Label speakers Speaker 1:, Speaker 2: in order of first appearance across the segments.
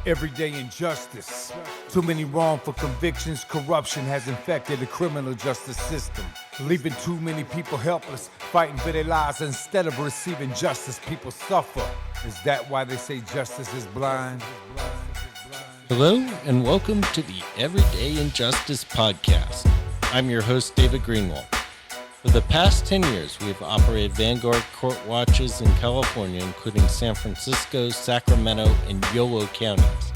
Speaker 1: Everyday injustice. Too many wrongful convictions. Corruption has infected the criminal justice system, leaving too many people helpless, fighting for their lives. Instead of receiving justice, people suffer. Is that why they say justice is blind?
Speaker 2: Hello, and welcome to the Everyday Injustice Podcast. I'm your host, David Greenwald. For the past 10 years, we've operated Vanguard Court Watches in California, including San Francisco, Sacramento, and Yolo counties.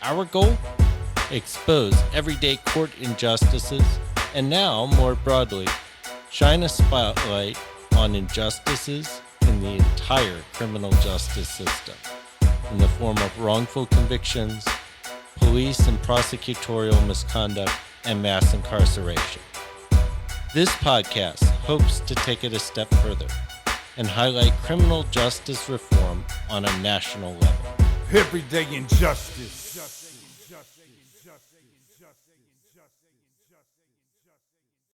Speaker 2: Our goal? Expose everyday court injustices, and now, more broadly, shine a spotlight on injustices in the entire criminal justice system, in the form of wrongful convictions, police and prosecutorial misconduct, and mass incarceration. This podcast hopes to take it a step further and highlight criminal justice reform on a national level.
Speaker 1: Everyday injustice.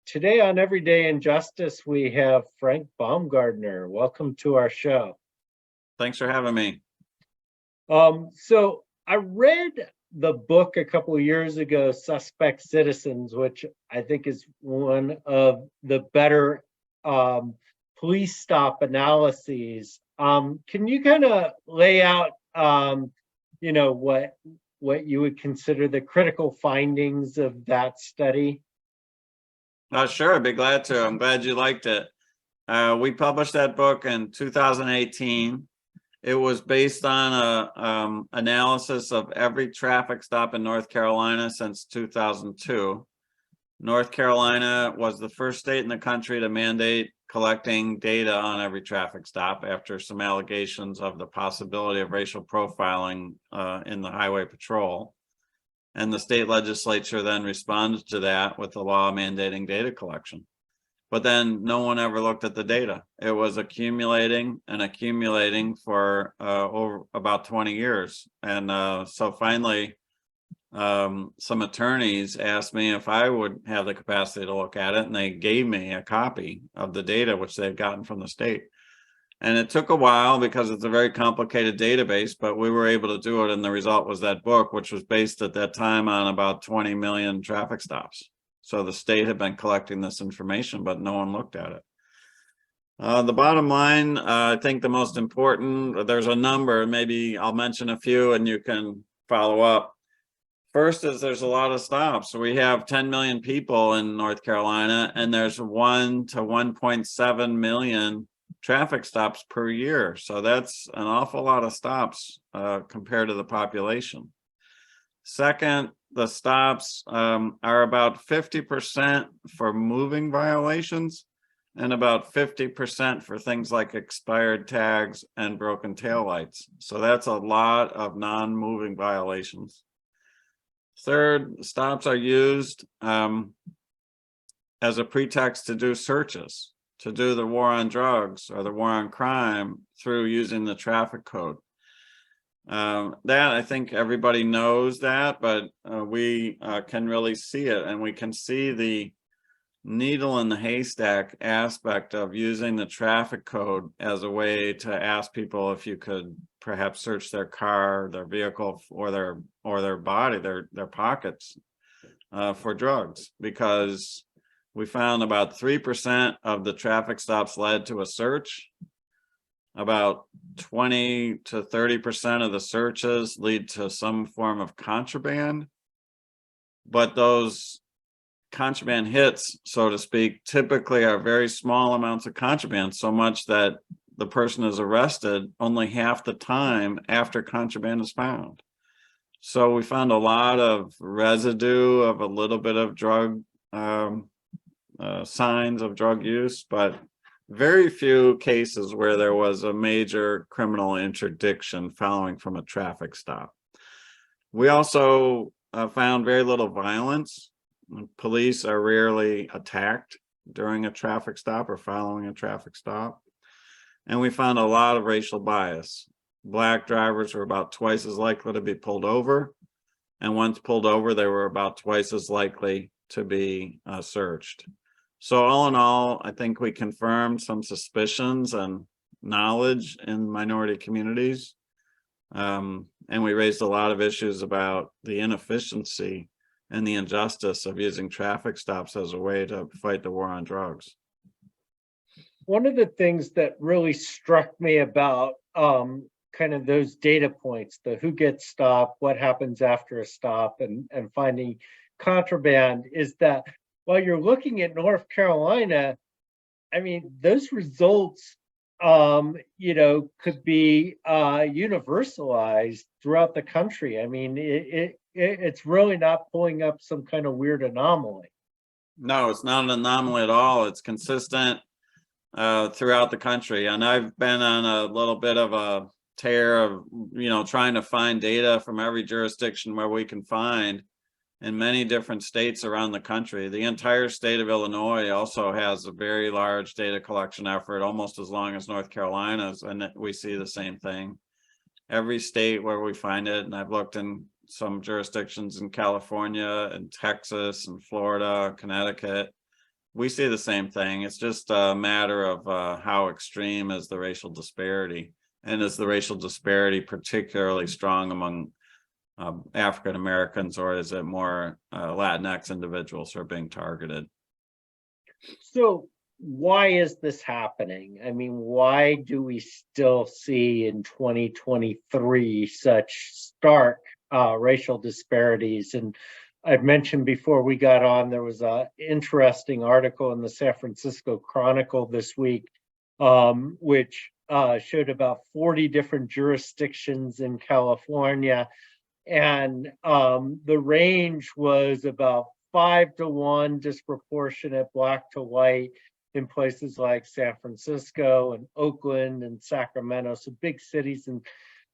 Speaker 3: Today on Everyday Injustice, we have Frank Baumgartner. Welcome to our show.
Speaker 4: Thanks for having me.
Speaker 3: So I read the book a couple of years ago, Suspect Citizens, which I think is one of the better police stop analyses. Can you kind of lay out, what you would consider the critical findings of that study?
Speaker 4: Sure, I'd be glad to. I'm glad you liked it. We published that book in 2018. It was based on a analysis of every traffic stop in North Carolina since 2002. North Carolina was the first state in the country to mandate collecting data on every traffic stop after some allegations of the possibility of racial profiling in the highway patrol. And the state legislature then responded to that with the law mandating data collection. But then no one ever looked at the data. It was accumulating and accumulating for over about 20 years. And so finally, some attorneys asked me if I would have the capacity to look at it, and they gave me a copy of the data, which they've gotten from the state. And it took a while because it's a very complicated database, but we were able to do it. And the result was that book, which was based at that time on about 20 million traffic stops. So the state had been collecting this information, but no one looked at it. The bottom line, I think the most important, there's a number, maybe I'll mention a few and you can follow up. First is there's a lot of stops. So we have 10 million people in North Carolina, and there's 1 to 1.7 million traffic stops per year. So that's an awful lot of stops compared to the population. Second, the stops are about 50% for moving violations and about 50% for things like expired tags and broken taillights. So that's a lot of non-moving violations. Third, stops are used as a pretext to do searches, to do the war on drugs or the war on crime through using the traffic code. That I think everybody knows that, but we can really see it, and we can see the needle in the haystack aspect of using the traffic code as a way to ask people if you could perhaps search their car, their vehicle, or their body, their pockets for drugs, because we found about 3% of the traffic stops led to a search. About 20 to 30% of the searches lead to some form of contraband, but those contraband hits, so to speak, typically are very small amounts of contraband, so much that the person is arrested only half the time after contraband is found. So we found a lot of residue of a little bit of drug signs of drug use, but very few cases where there was a major criminal interdiction following from a traffic stop. We also found very little violence. Police are rarely attacked during a traffic stop or following a traffic stop. And we found a lot of racial bias. Black drivers were about twice as likely to be pulled over. And once pulled over, they were about twice as likely to be searched. So all in all, I think we confirmed some suspicions and knowledge in minority communities And we raised a lot of issues about the inefficiency and the injustice of using traffic stops as a way to fight the war on drugs.
Speaker 3: One of the things that really struck me about kind of those data points, the who gets stopped, what happens after a stop, and finding contraband, is that while you're looking at North Carolina, I mean, those results, could be universalized throughout the country. I mean, it's really not pulling up some kind of weird anomaly.
Speaker 4: No, it's not an anomaly at all. It's consistent throughout the country. And I've been on a little bit of a tear of, trying to find data from every jurisdiction where we can find in many different states around the country. The entire state of Illinois also has a very large data collection effort, almost as long as North Carolina's, and we see the same thing. Every state where we find it, and I've looked in some jurisdictions in California and Texas and Florida, Connecticut, we see the same thing. It's just a matter of how extreme is the racial disparity, and is the racial disparity particularly strong among African Americans, or is it more Latinx individuals who are being targeted?
Speaker 3: So why is this happening? I mean, why do we still see in 2023 such stark racial disparities? And I've mentioned before we got on, there was an interesting article in the San Francisco Chronicle this week, which showed about 40 different jurisdictions in California. And the range was about 5-to-1 disproportionate Black to white in places like San Francisco and Oakland and Sacramento, so big cities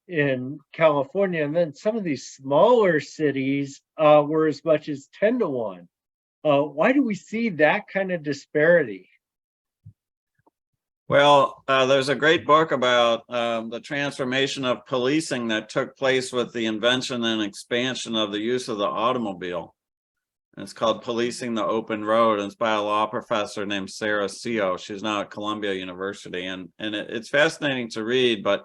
Speaker 3: in California. And then some of these smaller cities were as much as 10-to-1. Why do we see that kind of disparity?
Speaker 4: Well, there's a great book about the transformation of policing that took place with the invention and expansion of the use of the automobile. And it's called Policing the Open Road. And it's by a law professor named Sarah Seo. She's now at Columbia University. And it's fascinating to read. But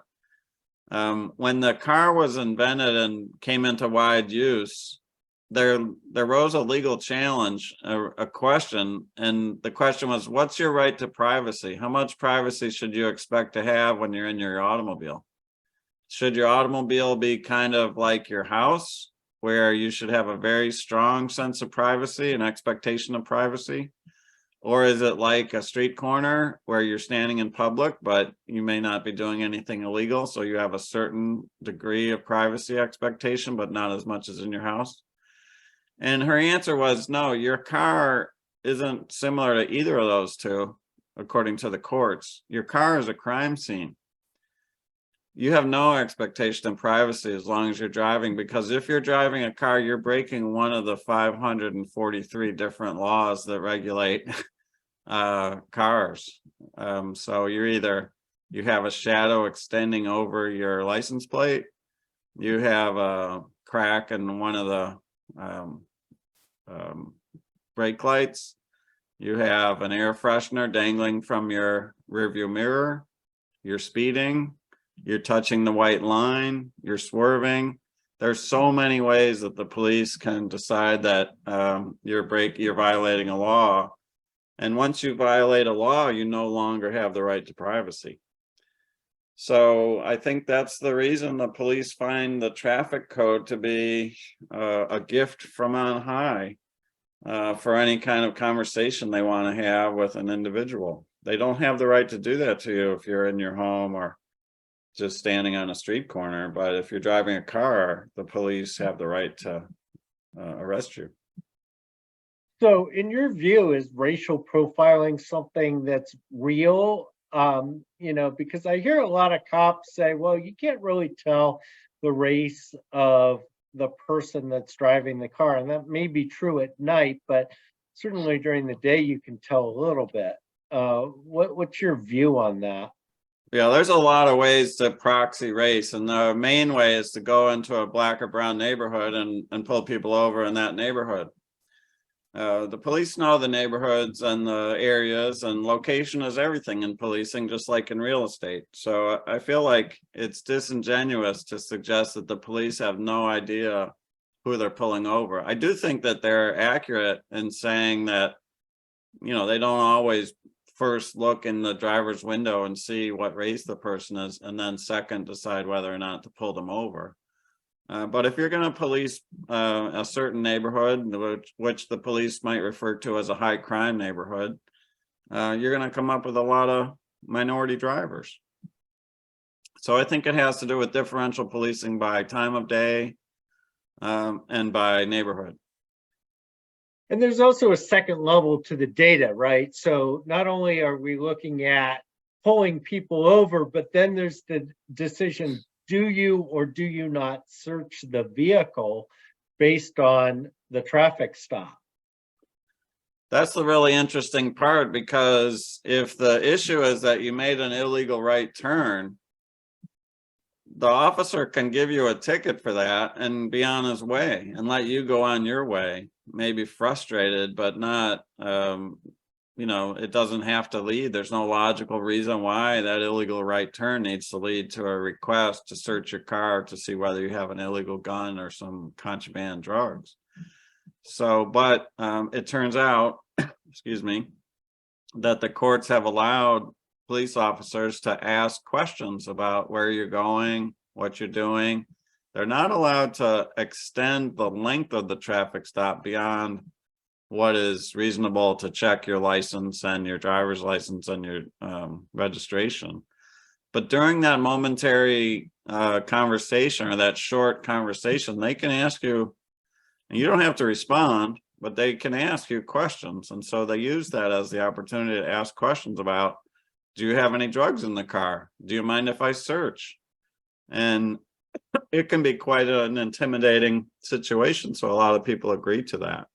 Speaker 4: when the car was invented and came into wide use, there rose a legal challenge, a question, and the question was, what's your right to privacy? How much privacy should you expect to have when you're in your automobile? Should your automobile be kind of like your house, where you should have a very strong sense of privacy and expectation of privacy? Or is it like a street corner where you're standing in public, but you may not be doing anything illegal, so you have a certain degree of privacy expectation, but not as much as in your house? And her answer was, no, your car isn't similar to either of those two, according to the courts. Your car is a crime scene. You have no expectation of privacy as long as you're driving, because if you're driving a car, you're breaking one of the 543 different laws that regulate cars. So you have a shadow extending over your license plate. You have a crack in one of the brake lights. You have an air freshener dangling from your rearview mirror. You're speeding. You're touching the white line. You're swerving. There's so many ways that the police can decide that you're violating a law. And once you violate a law, you no longer have the right to privacy. So I think that's the reason the police find the traffic code to be a gift from on high for any kind of conversation they want to have with an individual. They don't have the right to do that to you if you're in your home or just standing on a street corner. But if you're driving a car, the police have the right to arrest you.
Speaker 3: So in your view, is racial profiling something that's real? Because I hear a lot of cops say, well, you can't really tell the race of the person that's driving the car. And that may be true at night, but certainly during the day, you can tell a little bit. What's your view on that?
Speaker 4: Yeah, there's a lot of ways to proxy race. And the main way is to go into a Black or brown neighborhood and pull people over in that neighborhood. The police know the neighborhoods and the areas, and location is everything in policing, just like in real estate. So I feel like it's disingenuous to suggest that the police have no idea who they're pulling over. I do think that they're accurate in saying that, they don't always first look in the driver's window and see what race the person is, and then second decide whether or not to pull them over. But if you're going to police a certain neighborhood, which the police might refer to as a high crime neighborhood, you're going to come up with a lot of minority drivers. So I think it has to do with differential policing by time of day and by neighborhood.
Speaker 3: And there's also a second level to the data, right? So not only are we looking at pulling people over, but then there's the decision, do you or do you not search the vehicle based on the traffic stop?
Speaker 4: That's the really interesting part, because if the issue is that you made an illegal right turn, the officer can give you a ticket for that and be on his way and let you go on your way, maybe frustrated, but not, it doesn't have to lead. There's no logical reason why that illegal right turn needs to lead to a request to search your car to see whether you have an illegal gun or some contraband drugs. So, but it turns out, excuse me, that the courts have allowed police officers to ask questions about where you're going, what you're doing. They're not allowed to extend the length of the traffic stop beyond what is reasonable to check your license and your driver's license and your registration. But during that momentary conversation, or that short conversation, they can ask you, and you don't have to respond, but they can ask you questions. And so they use that as the opportunity to ask questions about, do you have any drugs in the car? Do you mind if I search? And it can be quite an intimidating situation. So a lot of people agree to that.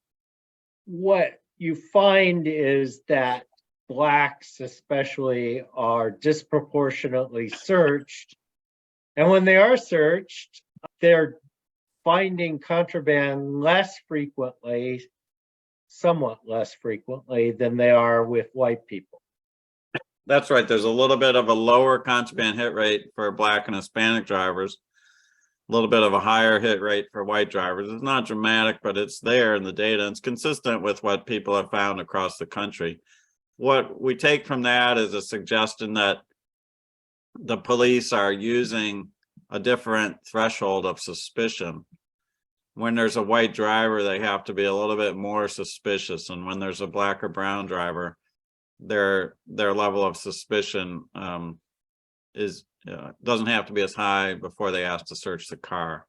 Speaker 3: What you find is that Blacks especially are disproportionately searched. And when they are searched, they're finding contraband less frequently, somewhat less frequently than they are with white people.
Speaker 4: That's right. There's a little bit of a lower contraband hit rate for Black and Hispanic drivers, a little bit of a higher hit rate for white drivers. It's not dramatic, but it's there in the data. It's consistent with what people have found across the country. What we take from that is a suggestion that the police are using a different threshold of suspicion. When there's a white driver, they have to be a little bit more suspicious. And when there's a Black or brown driver, their level of suspicion doesn't have to be as high before they ask to search the car.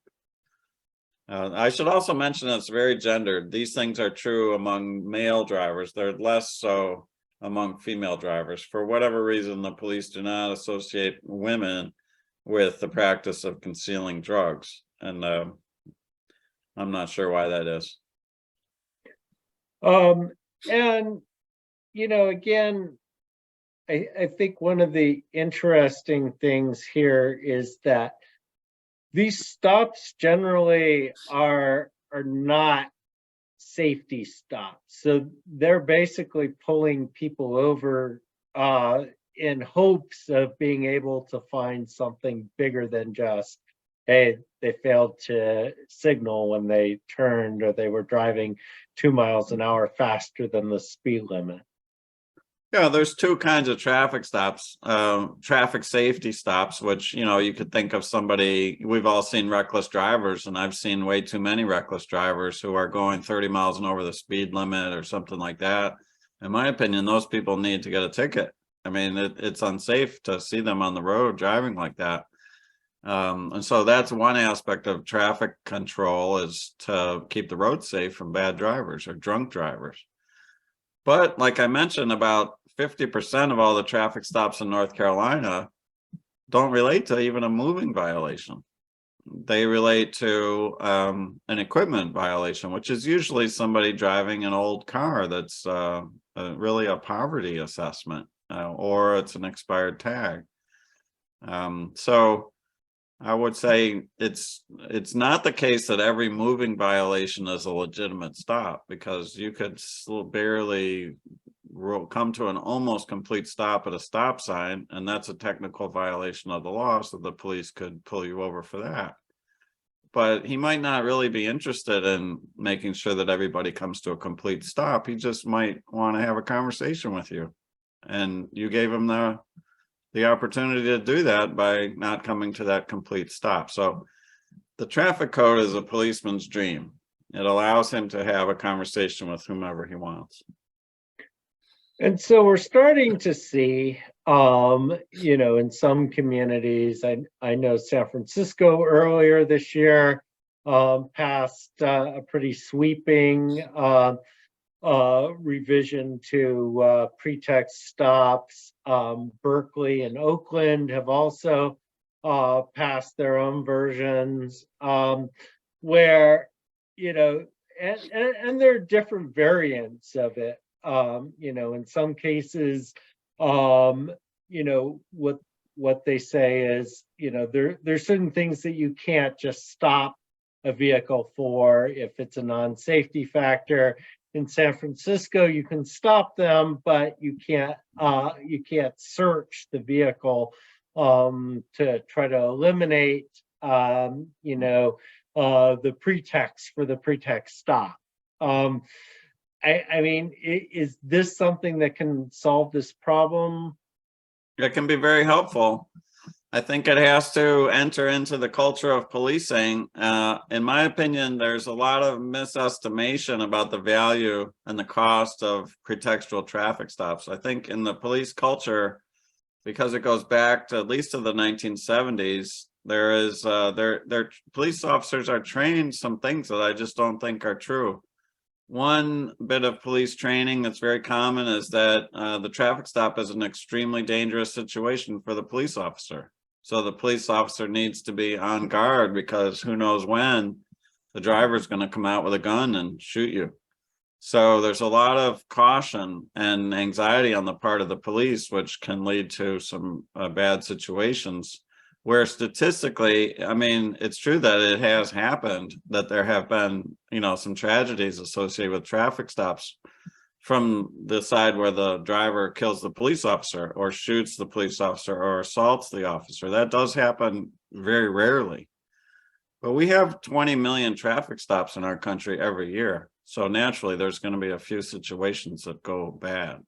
Speaker 4: I should also mention that it's very gendered. These things are true among male drivers. They're less so among female drivers. For whatever reason, the police do not associate women with the practice of concealing drugs. And I'm not sure why that is.
Speaker 3: And again, I think one of the interesting things here is that these stops generally are not safety stops. So they're basically pulling people over in hopes of being able to find something bigger than just, hey, they failed to signal when they turned, or they were driving 2 miles an hour faster than the speed limit.
Speaker 4: Yeah, there's two kinds of traffic stops, traffic safety stops, which, you could think of somebody, we've all seen reckless drivers, and I've seen way too many reckless drivers who are going 30 miles an hour the speed limit or something like that. In my opinion, those people need to get a ticket. I mean, it's unsafe to see them on the road driving like that. And so that's one aspect of traffic control, is to keep the road safe from bad drivers or drunk drivers. But like I mentioned, about 50% of all the traffic stops in North Carolina don't relate to even a moving violation. They relate to an equipment violation, which is usually somebody driving an old car that's really a poverty assessment, or it's an expired tag. So I would say it's not the case that every moving violation is a legitimate stop, because you could still barely come to an almost complete stop at a stop sign, and that's a technical violation of the law, so the police could pull you over for that. But he might not really be interested in making sure that everybody comes to a complete stop. He just might want to have a conversation with you, and you gave him the opportunity to do that by not coming to that complete stop. So the traffic code is a policeman's dream. It allows him to have a conversation with whomever he wants.
Speaker 3: And so we're starting to see, in some communities, I know San Francisco earlier this year passed a pretty sweeping revision to pretext stops. Berkeley and Oakland have also passed their own versions, where, and there are different variants of it. In some cases, what they say is, there's certain things that you can't just stop a vehicle for if it's a non-safety factor. In San Francisco, you can stop them, but you can't search the vehicle to try to eliminate the pretext for the pretext stop. I mean, is this something that can solve this problem?
Speaker 4: It can be very helpful. I think it has to enter into the culture of policing. In my opinion, there's a lot of misestimation about the value and the cost of pretextual traffic stops. I think in the police culture, because it goes back to at least to the 1970s, their police officers are trained some things that I just don't think are true. One bit of police training that's very common is that the traffic stop is an extremely dangerous situation for the police officer. So the police officer needs to be on guard, because who knows when the driver's going to come out with a gun and shoot you. So there's a lot of caution and anxiety on the part of the police, which can lead to some bad situations. Where statistically, I mean, it's true that it has happened, that there have been, some tragedies associated with traffic stops from the side where the driver kills the police officer or shoots the police officer or assaults the officer. That does happen very rarely. But we have 20 million traffic stops in our country every year. So naturally, there's going to be a few situations that go bad.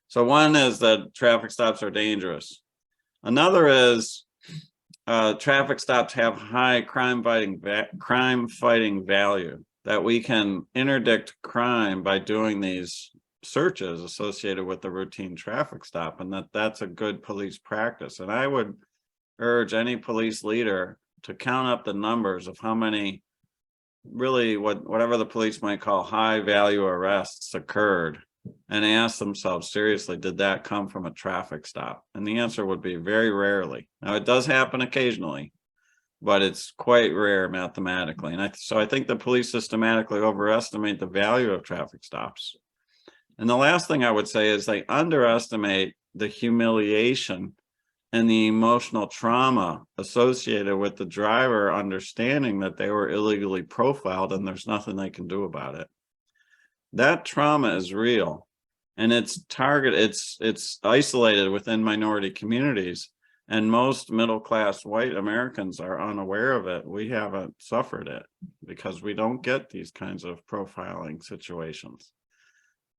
Speaker 4: So one is that traffic stops are dangerous. Another is traffic stops have high crime fighting value, that we can interdict crime by doing these searches associated with the routine traffic stop, and that's a good police practice. And I would urge any police leader to count up the numbers of how many really whatever the police might call high value arrests occurred, and ask themselves seriously, did that come from a traffic stop? And the answer would be very rarely. Now, it does happen occasionally, but it's quite rare mathematically. And so I think the police systematically overestimate the value of traffic stops. And the last thing I would say is they underestimate the humiliation and the emotional trauma associated with the driver understanding that they were illegally profiled and there's nothing they can do about it. That trauma is real, and it's isolated within minority communities, and most middle-class white Americans are unaware of it. We haven't suffered it because we don't get these kinds of profiling situations.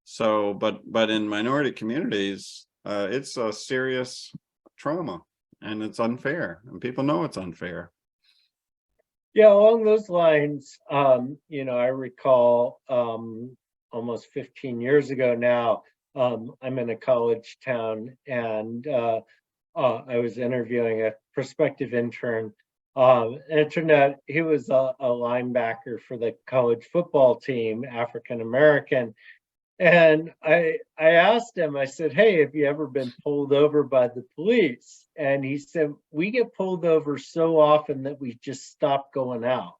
Speaker 4: So, but in minority communities, it's a serious trauma, and it's unfair, and people know it's unfair.
Speaker 3: Yeah, along those lines, I recall almost 15 years ago now, I'm in a college town, and I was interviewing a prospective intern. And it turned out he was a linebacker for the college football team, African American. And I asked him, I said, hey, have you ever been pulled over by the police? And he said, we get pulled over so often that we just stopped going out,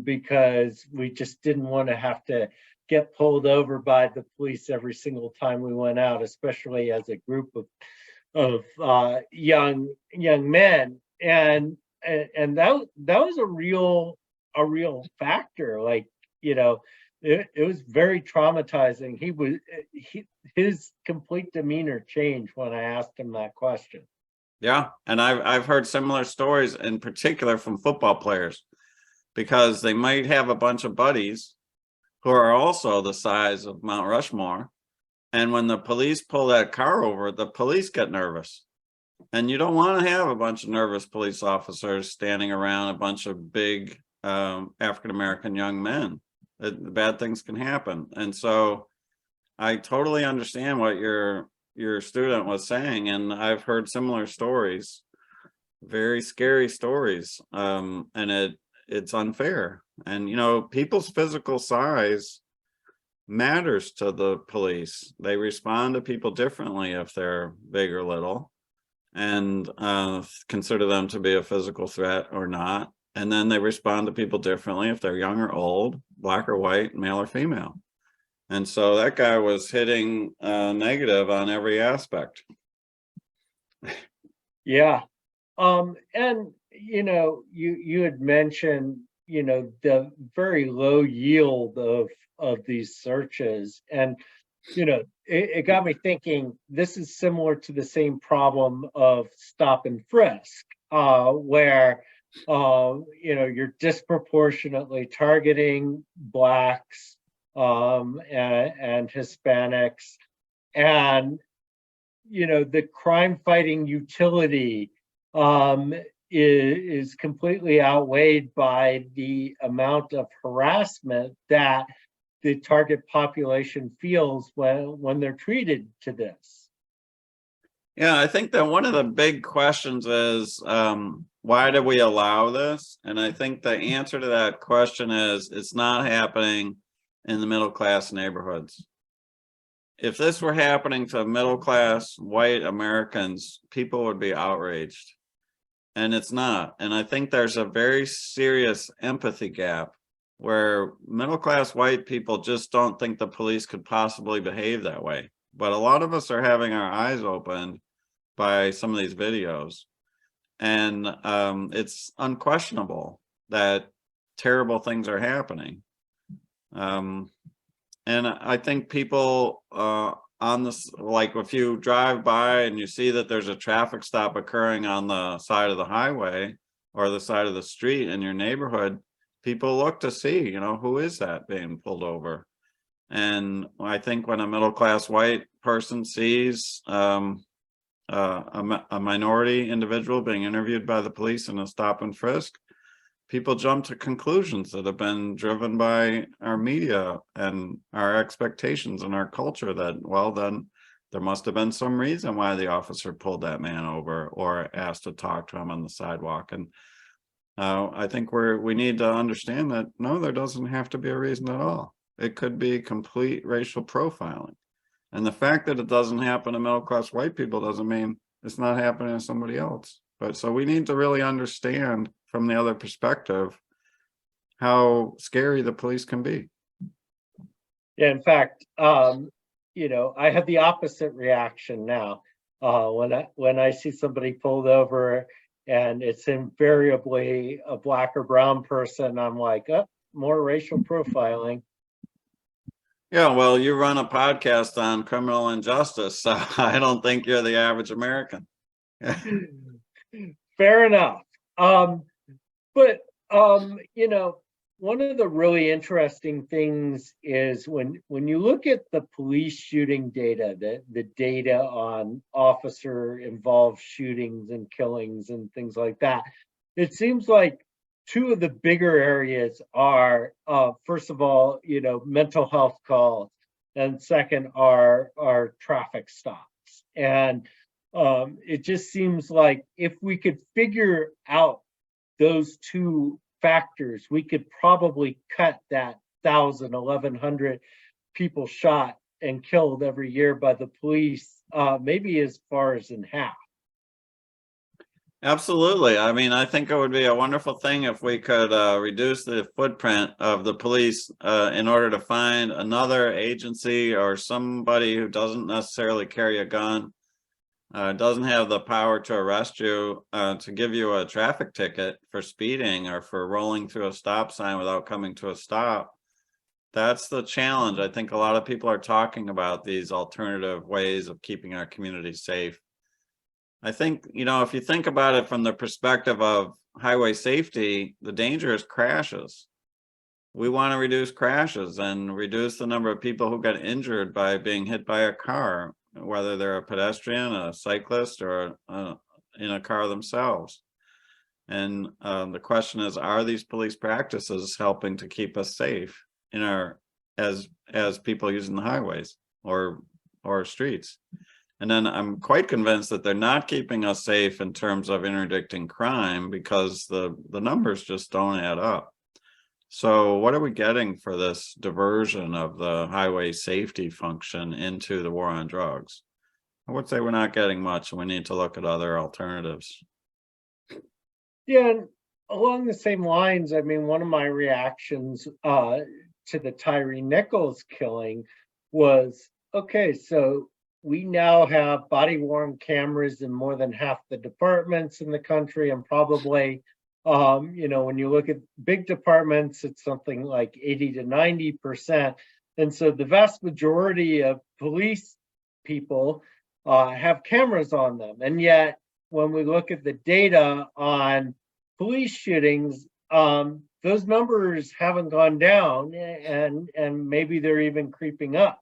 Speaker 3: because we just didn't want to have to get pulled over by the police every single time we went out, especially as a group of young men. and that was a real factor. Like, it was very traumatizing. His complete demeanor changed when I asked him that question.
Speaker 4: Yeah, and I've heard similar stories, in particular from football players, because they might have a bunch of buddies who are also the size of Mount Rushmore, and when the police pull that car over, the police get nervous. And you don't want to have a bunch of nervous police officers standing around a bunch of big African-American young men. Bad things can happen. And so I totally understand what your student was saying, and I've heard similar stories, very scary stories. And it's unfair. And people's physical size matters to the police. They respond to people differently if they're big or little, and consider them to be a physical threat or not. And then they respond to people differently if they're young or old, black or white, male or female. And so that guy was hitting negative on every aspect.
Speaker 3: Yeah. And you had mentioned, the very low yield of these searches. And it got me thinking, this is similar to the same problem of stop and frisk, where you're disproportionately targeting Blacks and Hispanics, and the crime fighting utility is completely outweighed by the amount of harassment that the target population feels when they're treated to this.
Speaker 4: Yeah, I think that one of the big questions is, why do we allow this? And I think the answer to that question is, it's not happening in the middle class neighborhoods. If this were happening to middle class white Americans, people would be outraged. And it's not. And I think there's a very serious empathy gap where middle class white people just don't think the police could possibly behave that way. But a lot of us are having our eyes opened by some of these videos. And it's unquestionable that terrible things are happening. And I think people on this, like if you drive by and you see that there's a traffic stop occurring on the side of the highway or the side of the street in your neighborhood, people look to see, who is that being pulled over? And I think when a middle-class white person sees a minority individual being interviewed by the police in a stop and frisk, people jump to conclusions that have been driven by our media and our expectations and our culture that, well, then there must have been some reason why the officer pulled that man over or asked to talk to him on the sidewalk. And I think we need to understand that, no, there doesn't have to be a reason at all. It could be complete racial profiling. And the fact that it doesn't happen to middle-class white people doesn't mean it's not happening to somebody else. But so we need to really understand from the other perspective how scary the police can be.
Speaker 3: Yeah, in fact, I have the opposite reaction now. When I see somebody pulled over and it's invariably a Black or brown person, I'm like, oh, more racial profiling.
Speaker 4: Yeah, well, you run a podcast on criminal injustice, so I don't think you're the average American.
Speaker 3: Fair enough. But one of the really interesting things is when you look at the police shooting data, the data on officer involved shootings and killings and things like that, it seems like two of the bigger areas are, first of all, mental health calls, and second are traffic stops. And it just seems like if we could figure out those two factors, we could probably cut that 1,100 people shot and killed every year by the police, maybe as far as in half.
Speaker 4: Absolutely. I mean, I think it would be a wonderful thing if we could reduce the footprint of the police in order to find another agency or somebody who doesn't necessarily carry a gun doesn't have the power to arrest you, to give you a traffic ticket for speeding or for rolling through a stop sign without coming to a stop. That's the challenge. I think a lot of people are talking about these alternative ways of keeping our community safe. I think, if you think about it from the perspective of highway safety, the danger is crashes. We want to reduce crashes and reduce the number of people who get injured by being hit by a car, whether they're a pedestrian, a cyclist, or in a car themselves. And the question is, are these police practices helping to keep us safe in as people using the highways or streets? And then I'm quite convinced that they're not keeping us safe in terms of interdicting crime, because the numbers just don't add up. So what are we getting for this diversion of the highway safety function into the war on drugs? I would say we're not getting much, and we need to look at other alternatives.
Speaker 3: Yeah, and along the same lines, I mean, one of my reactions to the Tyree Nichols killing was, okay, so we now have body-worn cameras in more than half the departments in the country, and probably, when you look at big departments, it's something like 80 to 90%. And so the vast majority of police people have cameras on them. And yet, when we look at the data on police shootings, those numbers haven't gone down, and maybe they're even creeping up.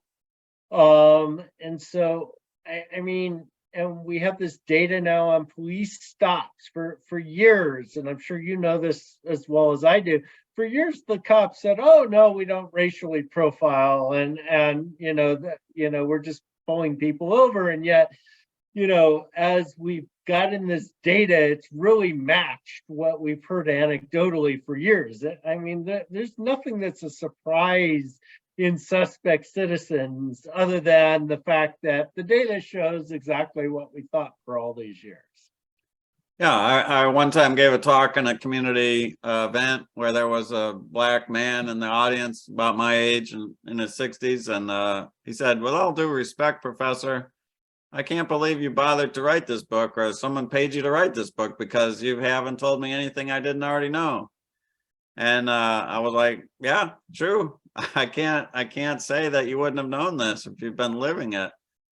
Speaker 3: And so, I mean, and we have this data now on police stops for years, and I'm sure you know this as well as I do. For years, the cops said, "Oh no, we don't racially profile," and we're just pulling people over. And yet, as we've gotten this data, it's really matched what we've heard anecdotally for years. I mean, there's nothing that's a surprise in suspect citizens, other than the fact that the data shows exactly what we thought for all these years.
Speaker 4: Yeah, I one time gave a talk in a community event where there was a Black man in the audience about my age and in his 60s. And he said, "With all due respect, Professor, I can't believe you bothered to write this book, or someone paid you to write this book, because you haven't told me anything I didn't already know." And I was like, "Yeah, true. I can't say that you wouldn't have known this if you've been living it."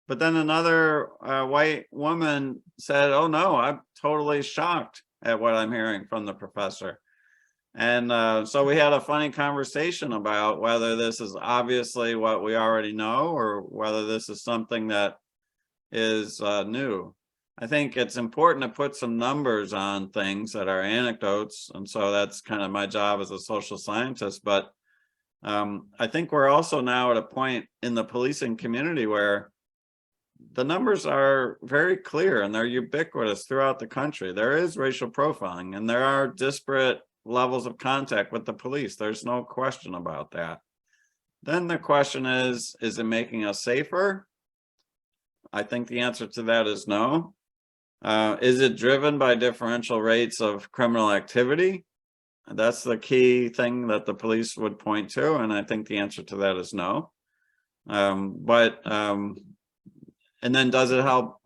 Speaker 4: But then another white woman said, "Oh no, I'm totally shocked at what I'm hearing from the professor." And so we had a funny conversation about whether this is obviously what we already know, or whether this is something that is new. I think it's important to put some numbers on things that are anecdotes. And so that's kind of my job as a social scientist. But I think we're also now at a point in the policing community where the numbers are very clear and they're ubiquitous throughout the country. There is racial profiling, and there are disparate levels of contact with the police. There's no question about that. Then the question is it making us safer? I think the answer to that is no. Is it driven by differential rates of criminal activity? That's the key thing that the police would point to, and I think the answer to that is no. And then does it help?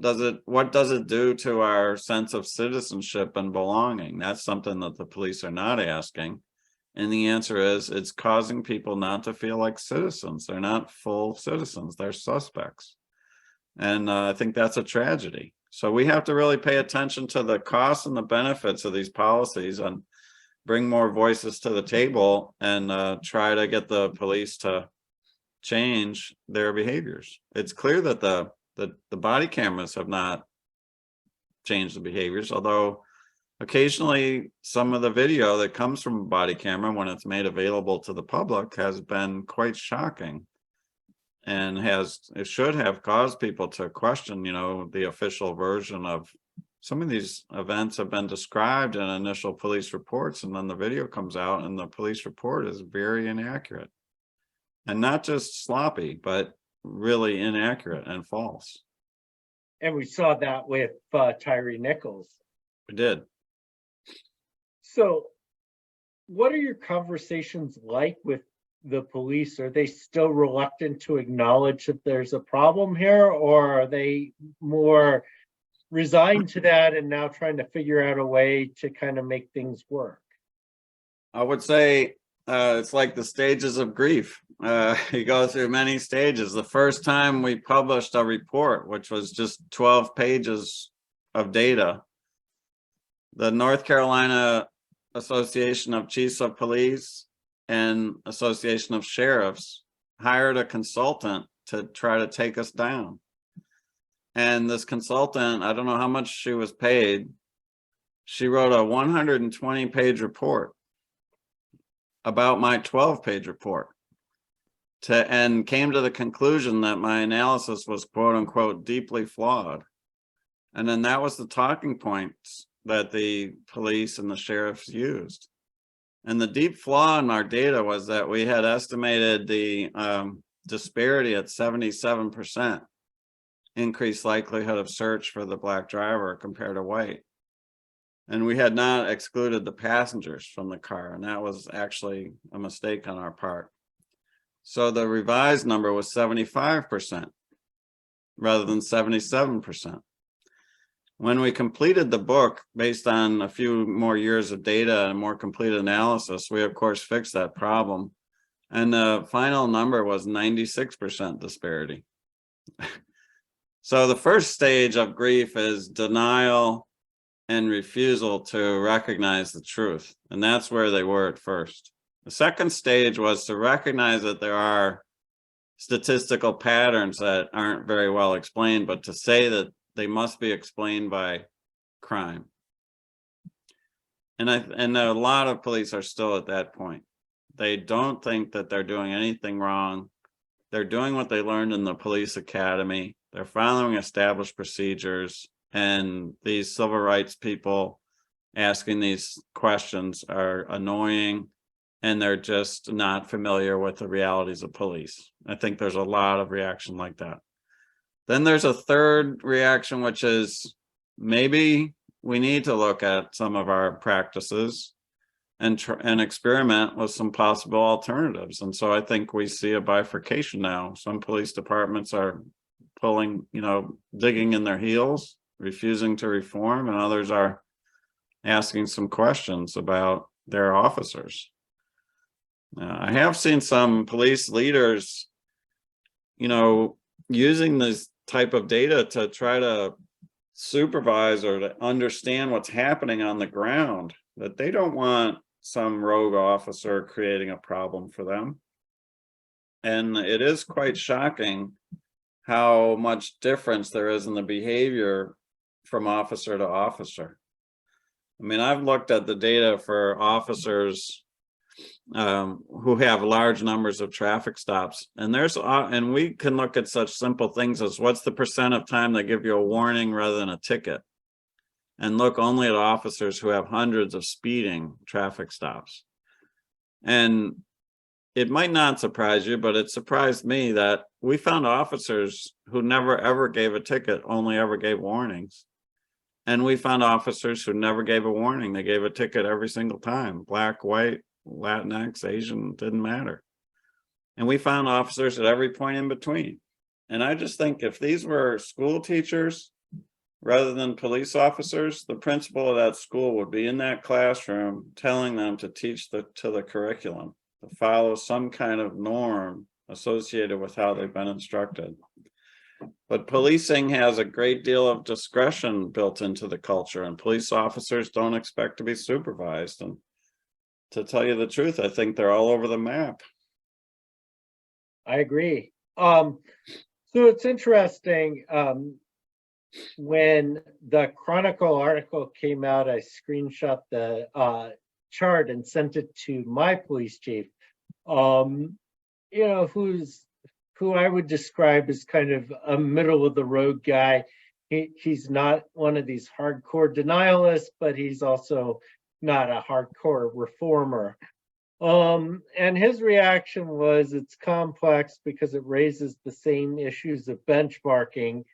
Speaker 4: What does it do to our sense of citizenship and belonging? That's something that the police are not asking. And the answer is, it's causing people not to feel like citizens. They're not full citizens, they're suspects. And I think that's a tragedy. So we have to really pay attention to the costs and the benefits of these policies, and bring more voices to the table, and try to get the police to change their behaviors. It's clear that the body cameras have not changed the behaviors, although occasionally some of the video that comes from a body camera, when it's made available to the public, has been quite shocking, and it should have caused people to question, the official version of some of these events. Have been described in initial police reports, and then the video comes out and the police report is very inaccurate, and not just sloppy, but really inaccurate and false.
Speaker 3: And we saw that with Tyree Nichols.
Speaker 4: We did.
Speaker 3: So what are your conversations like with the police? Are they still reluctant to acknowledge that there's a problem here, or are they more resigned to that and now trying to figure out a way to kind of make things work?
Speaker 4: I would say it's like the stages of grief. You go through many stages. The first time we published a report, which was just 12 pages of data, the North Carolina Association of Chiefs of Police and Association of Sheriffs hired a consultant to try to take us down. And this consultant, I don't know how much she was paid. She wrote a 120-page report about my 12-page report and came to the conclusion that my analysis was quote unquote deeply flawed. And then that was the talking points that the police and the sheriffs used. And the deep flaw in our data was that we had estimated the disparity at 77% increased likelihood of search for the black driver compared to white. And we had not excluded the passengers from the car, and that was actually a mistake on our part. So the revised number was 75% rather than 77%. When we completed the book, based on a few more years of data and a more complete analysis, we of course fixed that problem. And the final number was 96% disparity. So the first stage of grief is denial and refusal to recognize the truth. And that's where they were at first. The second stage was to recognize that there are statistical patterns that aren't very well explained, but to say that they must be explained by crime. And a lot of police are still at that point. They don't think that they're doing anything wrong. They're doing what they learned in the police academy. They're following established procedures, and these civil rights people asking these questions are annoying, and they're just not familiar with the realities of police. I think there's a lot of reaction like that. Then there's a third reaction, which is maybe we need to look at some of our practices and experiment with some possible alternatives. And so I think we see a bifurcation now. Some police departments are pulling, digging in their heels, refusing to reform, and others are asking some questions about their officers. I have seen some police leaders, using this type of data to try to supervise or to understand what's happening on the ground, that they don't want some rogue officer creating a problem for them. And it is quite shocking how much difference there is in the behavior from officer to officer. I mean, I've looked at the data for officers who have large numbers of traffic stops, and we can look at such simple things as what's the percent of time they give you a warning rather than a ticket, and look only at officers who have hundreds of speeding traffic stops. And it might not surprise you, but it surprised me that we found officers who never ever gave a ticket, only ever gave warnings. And we found officers who never gave a warning. They gave a ticket every single time. Black, white, Latinx, Asian, didn't matter. And we found officers at every point in between. And I just think if these were school teachers rather than police officers, the principal of that school would be in that classroom telling them to teach to the curriculum, to follow some kind of norm associated with how they've been instructed. But policing has a great deal of discretion built into the culture, and police officers don't expect to be supervised. And to tell you the truth, I think they're all over the map.
Speaker 3: I agree. So it's interesting. When the Chronicle article came out, I screenshot the chart and sent it to my police chief, who I would describe as kind of a middle of the road guy. He's not one of these hardcore denialists, but he's also not a hardcore reformer. And his reaction was it's complex because it raises the same issues of benchmarking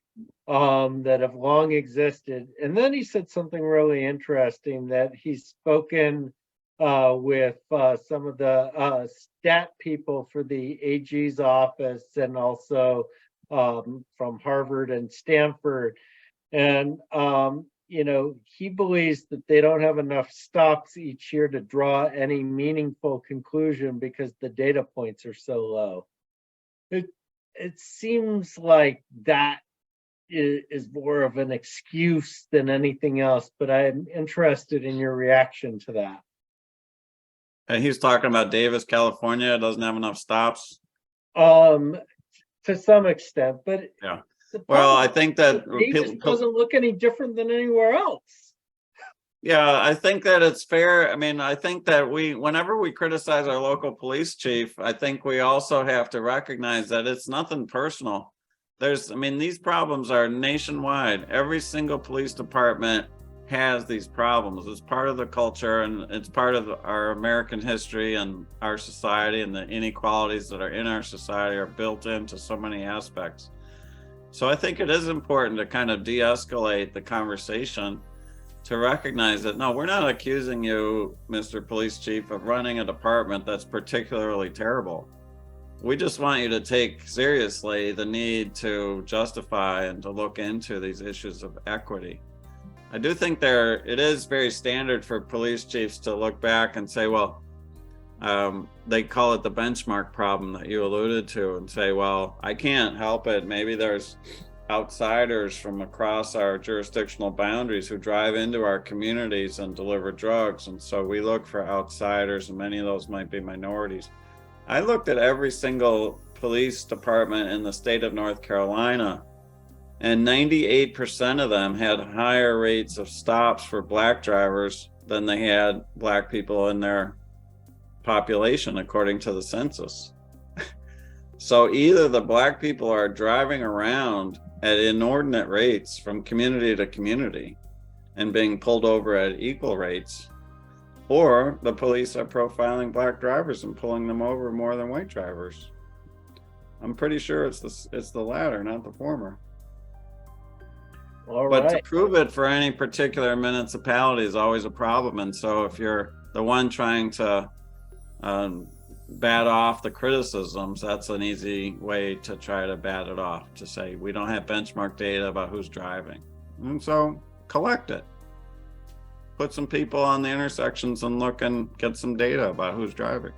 Speaker 3: that have long existed. And then he said something really interesting, that he's spoken with some of the stat people for the AG's office, and also from Harvard and Stanford. And, he believes that they don't have enough stops each year to draw any meaningful conclusion because the data points are so low. It seems like that is more of an excuse than anything else, but I'm interested in your reaction to that.
Speaker 4: And he's talking about Davis, California, doesn't have enough stops.
Speaker 3: To some extent, but
Speaker 4: Yeah.
Speaker 3: the
Speaker 4: Well,
Speaker 3: problem
Speaker 4: I think that
Speaker 3: is Davis doesn't look any different than anywhere else.
Speaker 4: yeah, I think that it's fair. I mean, I think that whenever we criticize our local police chief, I think we also have to recognize that it's nothing personal. These problems are nationwide. Every single police department has these problems. It's part of the culture, and it's part of our American history and our society, and the inequalities that are in our society are built into so many aspects. So I think it is important to kind of de-escalate the conversation, to recognize that, no, we're not accusing you, Mr. Police Chief, of running a department that's particularly terrible. We just want you to take seriously the need to justify and to look into these issues of equity. I do think it is very standard for police chiefs to look back and say, well, they call it the benchmark problem that you alluded to, and say, well, I can't help it. Maybe there's outsiders from across our jurisdictional boundaries who drive into our communities and deliver drugs. And so we look for outsiders, and many of those might be minorities. I looked at every single police department in the state of North Carolina, and 98% of them had higher rates of stops for Black drivers than they had Black people in their population, according to the census. So either the Black people are driving around at inordinate rates from community to community and being pulled over at equal rates, or the police are profiling Black drivers and pulling them over more than white drivers. I'm pretty sure it's the latter, not the former.
Speaker 3: All
Speaker 4: But
Speaker 3: right.
Speaker 4: to prove it for any particular municipality is always a problem. And so if you're the one trying to bat off the criticisms, that's an easy way to try to bat it off, to say we don't have benchmark data about who's driving. And so collect it. Put some people on the intersections and look and get some data about who's driving.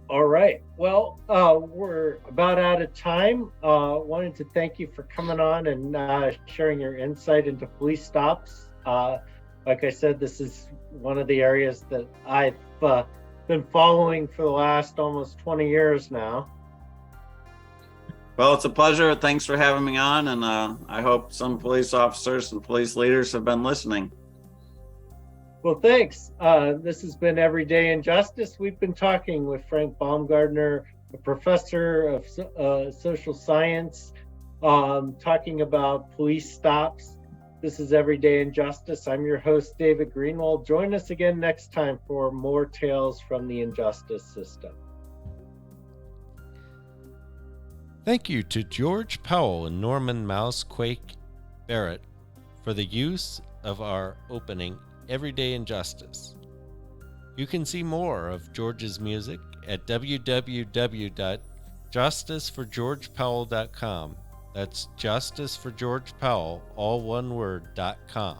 Speaker 3: All right. Well, we're about out of time. Wanted to thank you for coming on and sharing your insight into police stops. Like I said, this is one of the areas that I've been following for the last almost 20 years now.
Speaker 4: Well, it's a pleasure. Thanks for having me on. And I hope some police officers and police leaders have been listening.
Speaker 3: Well, thanks. This has been Everyday Injustice. We've been talking with Frank Baumgartner, a professor of social science, talking about police stops. This is Everyday Injustice. I'm your host, David Greenwald. Join us again next time for more tales from the injustice system.
Speaker 2: Thank you to George Powell and Norman Mousequake Barrett for the use of our opening, Everyday Injustice. You can see more of George's music at www.justiceforgeorgepowell.com. That's Justice for George Powell, all one word, .com.